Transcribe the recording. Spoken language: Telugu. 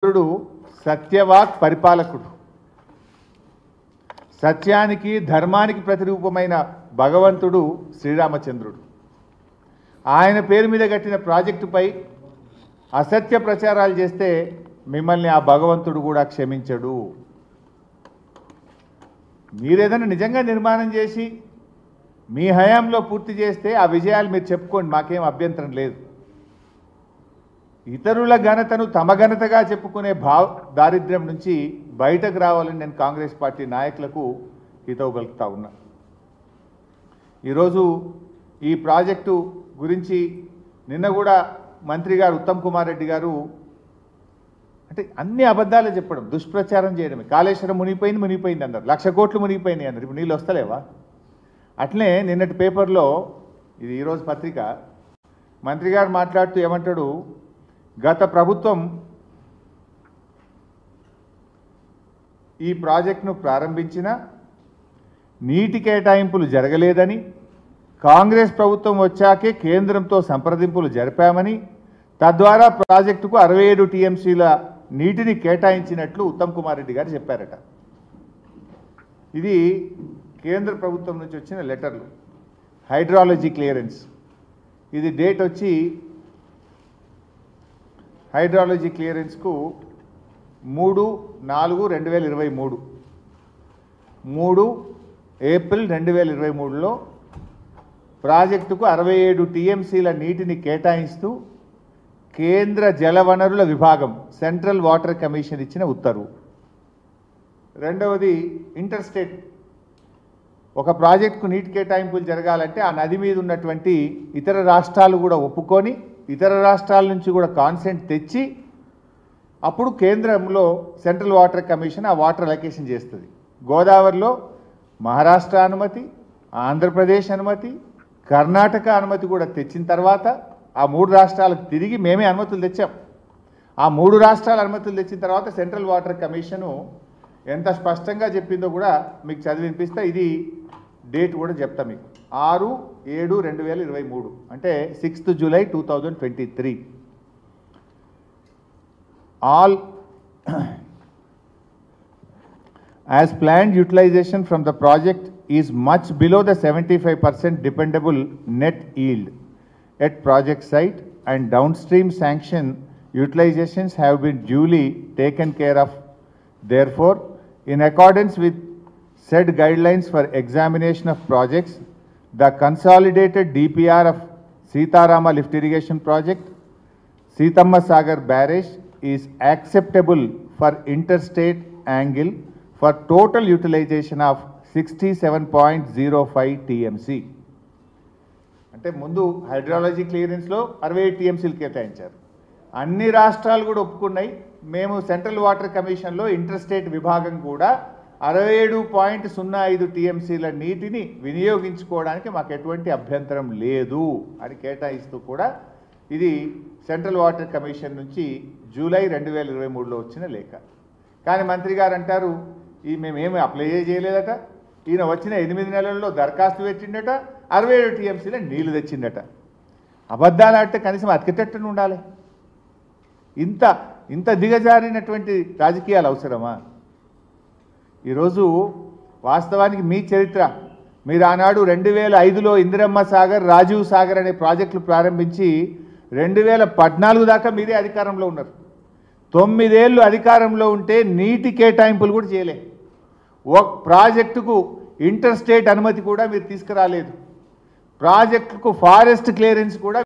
చంద్రుడు సత్యవాక్ పరిపాలకుడు, సత్యానికి ధర్మానికి ప్రతిరూపమైన భగవంతుడు శ్రీరామచంద్రుడు. ఆయన పేరు మీద కట్టిన ప్రాజెక్టుపై అసత్య ప్రచారాలు చేస్తే మిమ్మల్ని ఆ భగవంతుడు కూడా క్షమించడు. మీరేదైనా నిజంగా నిర్మాణం చేసి మీ హయాంలో పూర్తి చేస్తే ఆ విజయాలు మీరు చెప్పుకోండి, మాకేం అభ్యంతరం లేదు. ఇతరుల ఘనతను తమ ఘనతగా చెప్పుకునే దారిద్ర్యం నుంచి బయటకు రావాలని నేను కాంగ్రెస్ పార్టీ నాయకులకు హితవు పలుకుతా ఉన్నా. ఈరోజు ఈ ప్రాజెక్టు గురించి నిన్న కూడా మంత్రి గారు ఉత్తమ్ కుమార్ రెడ్డి గారు అంటే అన్ని అబద్ధాలే చెప్పడం, దుష్ప్రచారం చేయడమే. కాళేశ్వరం మునిగిపోయింది అన్నారు, 1,00,000 కోట్లు మునిగిపోయినాయి అన్నారు. ఇప్పుడు నీళ్ళు వస్తలేవా? అట్లనే నిన్నటి పేపర్లో, ఇది ఈరోజు పత్రిక, మంత్రి గారు మాట్లాడుతూ ఏమంటాడు, గత ప్రభుత్వం ఈ ప్రాజెక్టును ప్రారంభించిన నీటి కేటాయింపులు జరగలేదని, కాంగ్రెస్ ప్రభుత్వం వచ్చాకే కేంద్రంతో సంప్రదింపులు జరిపామని, తద్వారా ప్రాజెక్టుకు 67 టీఎంసీల నీటిని కేటాయించినట్లు ఉత్తమ్ కుమార్ రెడ్డి గారు చెప్పారట. ఇది కేంద్ర ప్రభుత్వం నుంచి వచ్చిన లెటర్లు, హైడ్రాలజీ క్లియరెన్స్. ఇది డేట్ వచ్చి హైడ్రాలజీ క్లియరెన్స్కు 3/4/2023, 3 ఏప్రిల్ 2023లో ప్రాజెక్టుకు 67 టీఎంసీల నీటిని కేటాయిస్తూ కేంద్ర జలవనరుల విభాగం, సెంట్రల్ వాటర్ కమిషన్ ఇచ్చిన ఉత్తర్వు. రెండవది, ఇంటర్ స్టేట్ ఒక ప్రాజెక్టుకు నీటి కేటాయింపులు జరగాలంటే ఆ నది మీద ఉన్నటువంటి ఇతర రాష్ట్రాలు కూడా ఒప్పుకొని, ఇతర రాష్ట్రాల నుంచి కూడా కాన్సెంట్ తెచ్చి అప్పుడు కేంద్రంలో సెంట్రల్ వాటర్ కమిషన్ ఆ వాటర్ అలొకేషన్ చేస్తుంది. గోదావరిలో మహారాష్ట్ర అనుమతి, ఆంధ్రప్రదేశ్ అనుమతి, కర్ణాటక అనుమతి కూడా తెచ్చిన తర్వాత ఆ 3 రాష్ట్రాలకు తిరిగి మేమే అనుమతులు తెచ్చాం. ఆ 3 రాష్ట్రాల అనుమతులు తెచ్చిన తర్వాత సెంట్రల్ వాటర్ కమిషను ఎంత స్పష్టంగా చెప్పిందో కూడా మీకు చదివి వినిపిస్తా. ఇది డేట్ కూడా చెప్తా మీకు, 6/7/2023, అంటే 6th July 2023. All as planned utilization from the project is much below the 75% dependable net yield at project site, and downstream sanction utilizations have been duly taken care of. Therefore, in accordance with said guidelines for examination of projects, the consolidated DPR of Sitarama Lift Irrigation Project, Sitamma Sagar Barrage is acceptable for interstate angle for total utilization of 67.05 TMC. అంటే ముందు హైడ్రాలజీ క్లియరెన్స్లో 67 టీఎంసీలు కేటాయించారు. అన్ని రాష్ట్రాలు కూడా ఒప్పుకున్నాయి. మేము సెంట్రల్ వాటర్ కమిషన్లో ఇంటర్ స్టేట్ విభాగం కూడా 67.05 టీఎంసీల నీటిని వినియోగించుకోవడానికి మాకు ఎటువంటి అభ్యంతరం లేదు అని కేటాయిస్తూ కూడా, ఇది సెంట్రల్ వాటర్ కమిషన్ నుంచి జూలై 2023లో వచ్చిన లేఖ. కానీ మంత్రి గారు అంటారు, ఈ మేమేమి అప్లై చేయలేదట, ఈయన వచ్చిన 8 నెలల్లో దరఖాస్తు పెట్టిండట, 67 టీఎంసీల నీళ్లు తెచ్చిండట. అబద్ధాలు ఆడితే కనీసం అతికెట్టని ఉండాలి. ఇంత దిగజారినటువంటి రాజకీయాలు అవసరమా? ఈరోజు వాస్తవానికి మీ చరిత్ర, మీరు ఆనాడు 2005లో ఇందిరమ్మ సాగర్, రాజీవ్ సాగర్ అనే ప్రాజెక్టులు ప్రారంభించి 2014 దాకా మీరే అధికారంలో ఉన్నారు. 9 ఏళ్ళు అధికారంలో ఉంటే నీటి కేటాయింపులు కూడా చేయలే. ఒక ప్రాజెక్టుకు ఇంటర్ స్టేట్ అనుమతి కూడా మీరు తీసుకురాలేదు. ప్రాజెక్టుకు ఫారెస్ట్ క్లియరెన్స్ కూడా